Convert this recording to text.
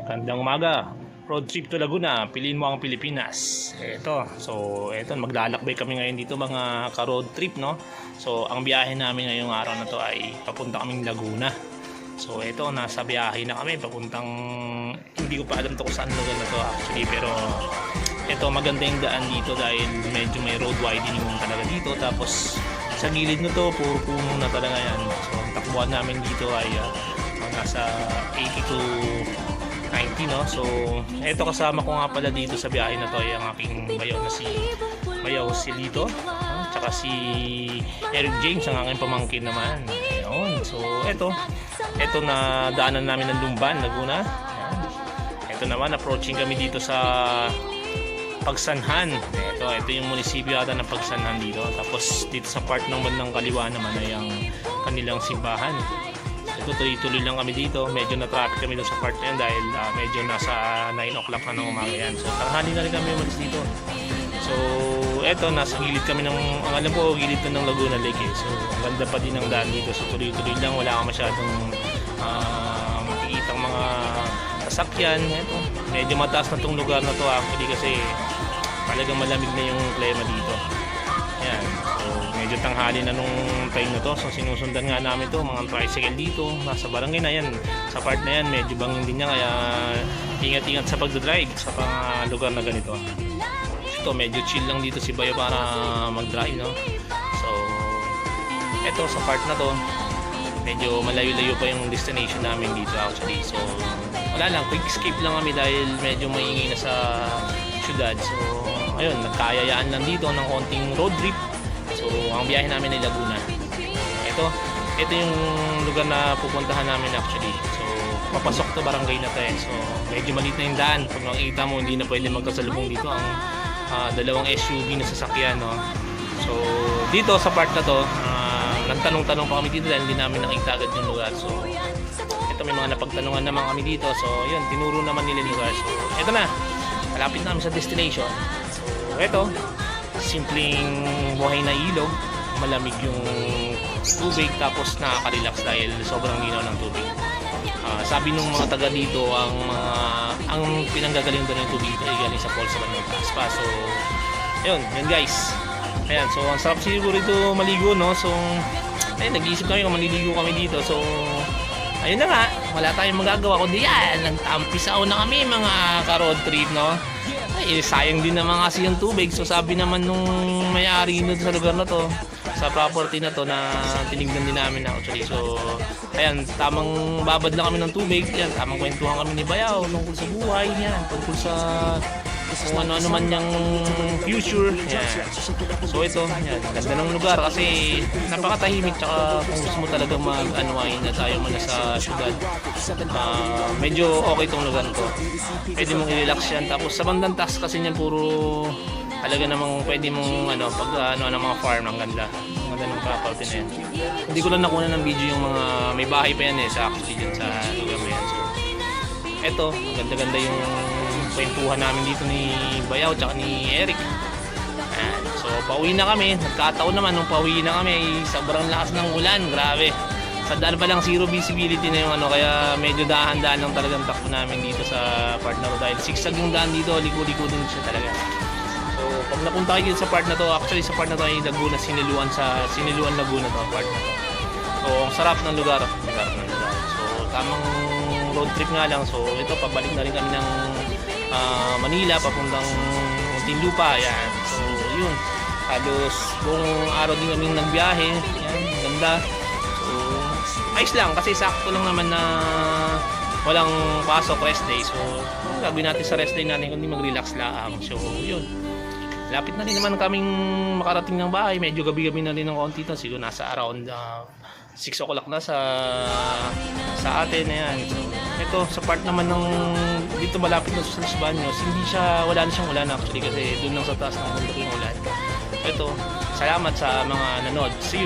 Gandang umaga. Road trip to Laguna. Piliin mo ang Pilipinas. Ito, maglalakbay kami ngayon dito mga ka-road trip, no? So, ang biyahe namin ngayong araw na to ay papunta kaming Laguna. So, ito, nasa biyahe na kami papuntang, hindi ko pa alam to kung saan lugar na to actually, pero ito, maganda yung daan dito dahil medyo may road widening talaga dito. Tapos, sa gilid nito, puro puno na talaga yan. So, ang takbuhan namin dito ay nasa 80 to 90, no? So, ito kasama ko nga pala dito sa biyahe na to ay ang aking bayaw na si Lito, tsaka si Eric James, ang aking pamangkin naman. Ayun. So, ito na daanan namin ng Lumban, Laguna. Ito naman, approaching kami dito sa Pagsanhan. Ito yung munisipyo ata ng Pagsanhan dito. Tapos dito sa part ng bandang kaliwa naman ay ang kanilang simbahan. Ito, tuloy-tuloy lang kami dito. Medyo na-traffic kami doon sa part na yan dahil medyo nasa 9 o'clock na ng umaga yan. So, tanghali na rin kami umalis dito. So, eto, nasa gilid kami ng, ang alam ko, gilid na ng Laguna Lake. So, ang ganda pa din ang daan dito. So, tuloy-tuloy lang. Wala ka masyadong makikitang mga sasakyan. Eto, medyo mataas na tong lugar na to actually kasi talagang malamig na yung klima dito. Ayan. So, medyo tanghali na nung time na to. So, sinusundan nga namin to, mga tricycle dito. Nasa barangay na yan. Sa part na yan, medyo bangin din niya. Kaya, ingat-ingat sa pagdadrive sa mga lugar na ganito. Ito, medyo chill lang dito si Bayo para mag-drive, no? So, ito, sa part na to, medyo malayo-layo pa yung destination namin dito actually. So, wala lang, quick escape lang kami dahil medyo maingay na sa syudad. So, ayun, nagkayayaan lang dito ng konting road trip. So, ang biyahe namin ay Laguna. Ito yung lugar na pupuntahan namin actually. So, papasok to barangay na to eh. So, medyo maliit na yung daan. Pag makikita mo, hindi na pwede magkasalubong dito ang dalawang SUV na sasakyan, no? So, dito sa part na to, nagtanong-tanong pa kami dito dahil hindi namin nakita agad yung lugar. So, ito, may mga napagtanungan naman kami dito. So, yun, tinuro naman nila yung lugar. So, ito na, malapit namin sa destination. So, ito, simpleng buhay na ilog, malamig yung tubig, tapos nakaka-relax dahil sobrang linaw ng tubig. Sabi nung mga taga dito, ang pinanggagaling doon ng tubig ay galing sa falls sa bandang taas pa. So, ayun guys. Ayan, so ang sarap siguro ito maligo, no? So, ayun, nag-iisip kami kung maliligo kami dito. So, ayun na nga, wala tayong magagawa kundi yan, nagtampisaw na kami mga ka-road trip, no? Ay, sayang din naman kasi yung tubig. So, sabi naman nung may-ari nito sa lugar na to, sa property na to, na tinignan din namin actually. So, ayan, tamang babad lang kami ng tubig. Yan, tamang kwentuhan kami ni Bayaw tungkol sa buhay niya, tungkol sa kung ano-ano man niyang future. Yan. So, ito, yan, ganda ng lugar kasi napakatahimik. Tsaka kung gusto mo talaga mag-anuain na tayo muna sa syudad, medyo okay itong lugar to. Pwede mong i-relax yan. Tapos sa bandang taas kasi niyan puro talaga namang pwede mong pag ng mga farm, ang ganda. Ang ganda ng property na yan. Hindi ko lang nakuha ng video yung mga may bahay pa yan sa actually dyan sa lugar na yan. So, eto, ganda-ganda yung kwentuhan namin dito ni Bayaw tsaka ni Eric. And, so, pauwi na kami. Nagkataon naman nung pauwi na kami, sobrang lakas ng ulan. Grabe. Sa daan pa lang zero visibility na yung kaya medyo dahan-dahan lang talagang takbo namin dito sa part na to. Dahil sigsag yung daan dito, liko-liko din siya talaga. So, pag napunta kayo sa part na to, actually sa part na to ay Laguna, Siniluan Laguna to, part na to. So, ang sarap ng lugar. So, tamang road trip nga lang. So, ito, pabalik na rin kami ng Manila, papuntang Muntinlupa. Ayan. So, yun. Halos buong araw din kami nagbiyahe. Ayan, ganda. So, ayos lang kasi sakto lang naman na walang pasok, rest day. So, gagawin natin sa rest day natin kundi mag-relax lang. So, yun. Lapit na rin naman kaming makarating ng bahay. Medyo gabi-gabi na rin ng konti to. Siguro nasa around 6 o'clock na sa atin. Ayan. So, ito, sa part naman ng dito malapit na sa Los Baños, wala na siyang ulan actually kasi doon lang sa taas ng bundok yung ulan. Ito, salamat sa mga nanood. See you.